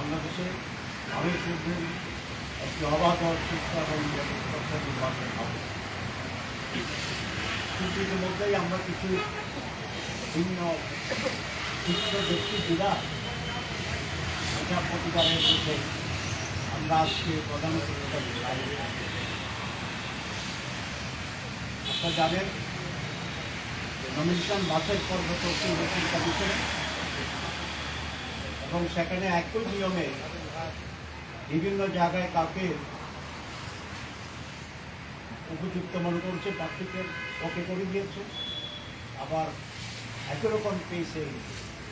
বাংলাদেশে আমি শুধু একটি অবাধ সুস্থ এবং নিরপেক্ষ নির্বাচন হবে। কিন্তু ইতিমধ্যেই আমরা কিছু ভিন্ন চিত্র দেখছি বিরা এটা প্রতিবারের মধ্যে আমরা আজকে প্রধান আপনারা জানেন নমিনেশন বাছাই পর্ব চলছে নির্বাচন কমিশনে এবং সেখানে একই নিয়মে বিভিন্ন জায়গায় কাউকে উপযুক্ত মনে করছে প্রার্থীকে ওকে করে দিয়েছে, আবার একই রকম পেয়েছে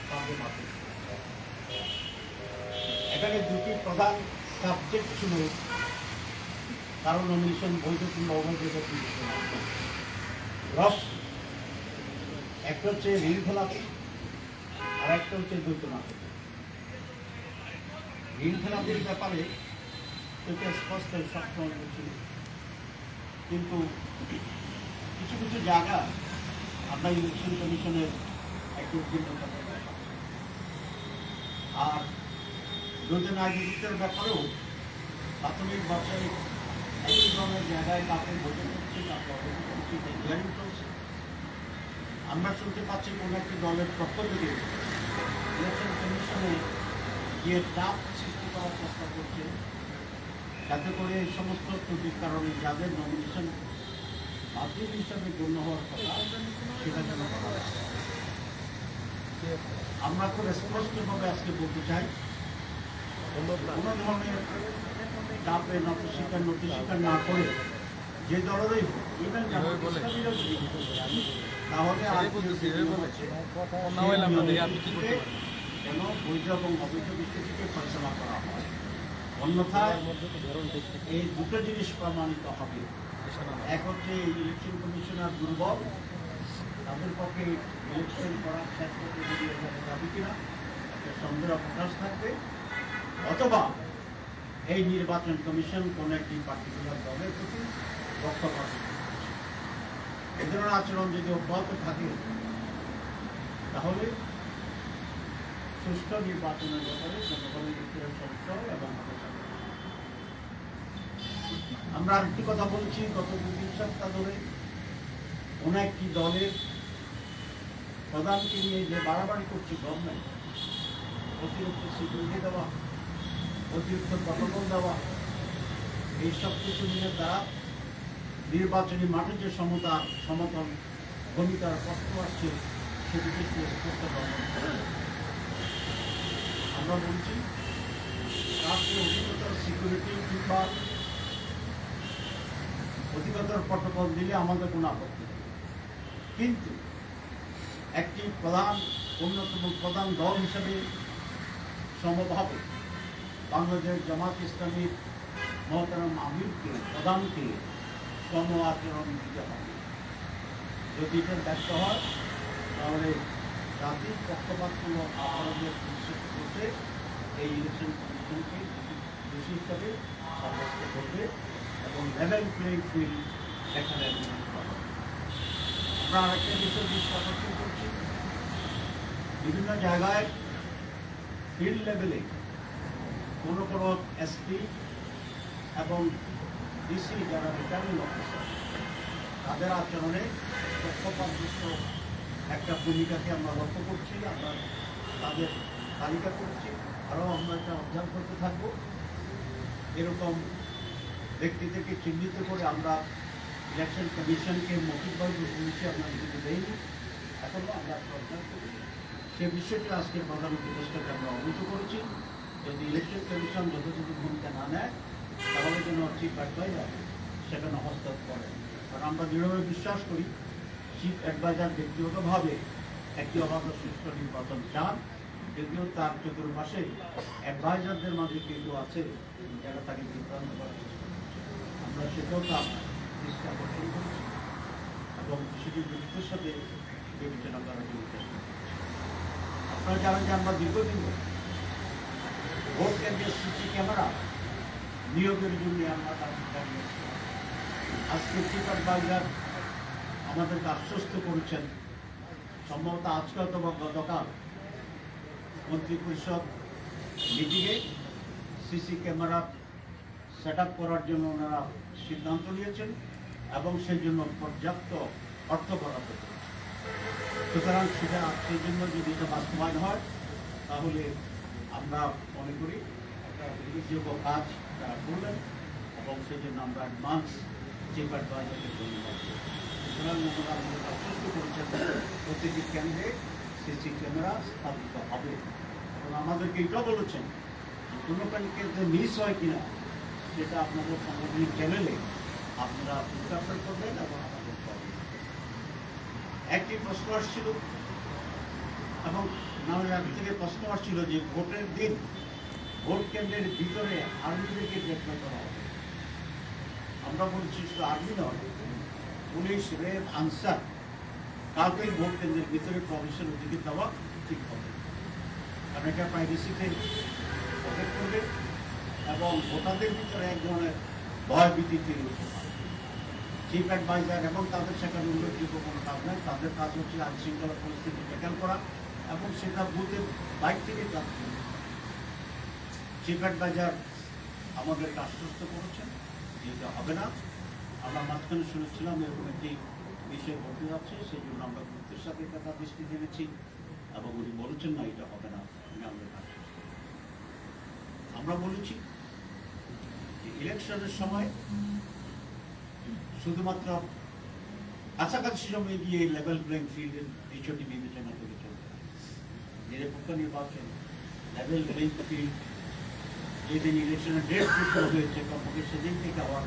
কাউকে মাপে। এখানে দুটি প্রধান সাবজেক্ট ছিল কারণ নমিনেশন বৈধ কিংবা অবৈধ রস, একটা হচ্ছে ঋণ খেলাপি আর একটা হচ্ছে দ্বৈত নাটক। ঋণ খেলাপির ব্যাপারে এটা স্পষ্ট সবসময় ছিল, কিন্তু কিছু কিছু জায়গা আমরা ইলেকশন কমিশনের একটু ভিন্নতা আর দ্বৈত নাগরিকদের ব্যাপারেও প্রাথমিক পর্যায়ে একই ধরনের জায়গায় কাউকে ভোটে করছে কাউকে অবৈধ করছে হিয়ারিং চলছে। আমরা শুনতে পাচ্ছি কোন একটি দলের পক্ষ থেকে ইলেকশন কমিশনে গিয়ে চাপ সৃষ্টি করার চেষ্টা করছে যাতে করে এই সমস্ত ত্রুটির কারণে যাদের নমিনেশন বাতিল হিসাবে গণ্য হওয়ার কথা সেটা যেন আমরা খুব স্পষ্টভাবে আজকে বলতে চাই কোনো ধরনের চাপে নতি স্বীকার না করে যে দলেরই ইভেন তাহলে কেন বৈধ এবং অবৈধ বিষয় থেকে ফয়সলা করা হয়, অন্যথায় এই দুটো জিনিস প্রমাণিত হবে। এক হচ্ছে ইলেকশন কমিশনার দুর্বল, তাদের পক্ষে ইলেকশন করার শেষ করতে যাবে কিনা একটা সন্দেহ প্রকাশ থাকবে, অথবা এই নির্বাচন কমিশন কোন একটি পার্টিকুলার দলের প্রতি পক্ষপাত এ ধরনের আচরণ যদি অব্যাহত থাকে তাহলে সুষ্ঠু নির্বাচনের ব্যাপারে জনগণের ভিতরে সংশয় এবং আমরা আরেকটি কথা বলছি, গত 2-3 সপ্তাহ ধরে কোন একটি দলের প্রধানকে নিয়ে যে বাড়াবাড়ি করছে গভর্নমেন্ট, অতিরিক্ত সিকিউরিটি দেওয়া, অতিরিক্ত প্রটোকল দেওয়া, এইসব কিছু নিয়ে তারা নির্বাচনী মাঠে যে সমতল ভূমিকার প্রশ্ন আসছে সেটিকে স্পষ্ট আমরা বলছি তাকে অধিকতর সিকিউরিটি কিংবা অধিকতর প্রটোকল দিলে আমাদের কোনো আপত্তি নেই, কিন্তু একটি অন্যতম প্রধান দল হিসেবে সমভাবে বাংলাদেশ জামাত ইসলামীর মহতারাম আমিরকে প্রধানকে সম আচরণ দিতে হবে। যদি এটা ব্যর্থ হয় তাহলে জাতির পক্ষপাতপূর্ণ আচরণের নিষেধ করতে এই ইলেকশন কমিশনকে দোষী হিসাবে সাব্যস্ত করবে এবং লেভেল প্লেইং ফিল্ড সেখানে আমরা আরেকটা বিষয় বিশ্বাস করছি, বিভিন্ন জায়গায় ফিল্ড লেভেলে কোনো কোনো এসপি এবং ডিসি যারা রিটার্নিং অফিসার তাদের আচরণে পক্ষপাতদুষ্ট একটা ভূমিকাকে আমরা লক্ষ্য করছি, আমরা তাদের তালিকা করছি, আরও আমরা এটা অবজার্ভ করতে থাকবো। এরকম ব্যক্তিদেরকে চিহ্নিত করে আমরা ইলেকশন কমিশনকে মৌখিকভাবে বলছি, আমরা কিন্তু দেইনি, এখনও আমরা অবজার্ভ করি। সে বিষয়টি আজকের প্রধান উপদেষ্টাকে আমরা অবহিত করেছি। যদি ইলেকশন কমিশন যথাযথ ভূমিকা না নেয় তাহলে যেন চিফ অ্যাডভাইজার সেখানে হস্তক্ষেপ করে, কারণ আমরা দৃঢ়ভাবে বিশ্বাস করি চিফ অ্যাডভাইজার ব্যক্তিগতভাবে একটি অবাধ সুষ্ঠু নির্বাচন চান, যদিও তার চতুর্পাশে অ্যাডভাইজারদের মাঝে কিন্তু আছে যারা তাকে বিভ্রান্ত করার চেষ্টা করছে। আমরা সেটাও তার দৃষ্টি আকর্ষণ করেছি এবং সেটি গুরুত্বের সাথে বিবেচনা করার জন্য আপনারা জানেন যে আমরা দীর্ঘদিন ভোট কেন্দ্রের সিসি ক্যামেরা নিয়োগের জন্য আমরা আজকে চিফ অ্যাডভাইজার আমাদেরকে আশ্বস্ত করেছেন, সম্ভবত আজকে অথবা গতকাল মন্ত্রিপরিষদ মিটিংয়ে সিসি ক্যামেরা সেট আপ করার জন্য ওনারা সিদ্ধান্ত নিয়েছেন এবং সেই জন্য পর্যাপ্ত অর্থ বরাদ্দ করেছেন। সুতরাং সেটা সেই জন্য যদি এটা বাস্তবায়ন হয় তাহলে আমরা মনে করি একটা উল্লেখযোগ্য কাজ তারা করলেন এবং সেই জন্য আমরা অ্যাডভান্স চিফ অ্যাডভাইজারকে ধন্যবাদ দিই। সুতরাং ওনারা আমাদের আশ্বস্ত করেছেন প্রতিটি কেন্দ্রে সিসি ক্যামেরা স্থাপিত হবে এবং আমাদেরকে এটাও বলেছেন যে কোনো কেন্দ্রে মিস হয় কিনা সেটা আপনাদের সাংগঠনিক চ্যানেলে আপনারা প্রচার করবেন এবং আমাদের করবেন। একটি প্রশ্ন আসছিল এবং নামের আগে থেকে প্রশ্ন আসছিল যে ভোটের দিন ভোট কেন্দ্রের ভিতরে আর্মিদেরকে গ্রেপ্তার করা হবে। আমরা বলছি শুধু আর্মি নয়, পুলিশ, রেল, আনসার কাউকেই ভোট কেন্দ্রের ভিতরে প্রবেশের অধিকার দেওয়া ঠিক হবে, কারণ এটা প্রাইভেসিতে প্রটেক্ট করবে এবং ভোটারদের ভিতরে এক ধরনের ভয় ভীতি তৈরি হতে পারে। চিফ অ্যাডভাইজার এবং তাদের সেখানে উল্লেখযোগ্য কোনো কাজ নেই, তাদের কাজ হচ্ছে আইন শৃঙ্খলা পরিস্থিতি ট্যাকেল করা এবং সেটা বুথের বাইক থেকে কাজ করবে। চিফ অ্যাডভাইজার আমাদেরকে আশ্বস্ত করেছেন যে এটা হবে না। আমরা মাঝখানে শুনেছিলাম এরকম একটি বিষয় ঘটতে যাচ্ছে, সেই জন্য আমরা গুরুত্বের সাথে এটা তার দৃষ্টি জেনেছি এবং উনি বলেছেন না এটা হবে না। আমরা বলেছি যে ইলেকশনের সময় শুধুমাত্র কাছাকাছি সময় গিয়ে লেভেল প্লেইং ফিল্ডের বিষয়টি বিবেচনা করে চলবে। নিরপেক্ষ নির্বাচন, লেভেল প্লেইং ফিল্ড, যেদিন ইলেকশনের ডেট ঘোষণা হয়েছে কমপক্ষে সেদিন থেকে হওয়ার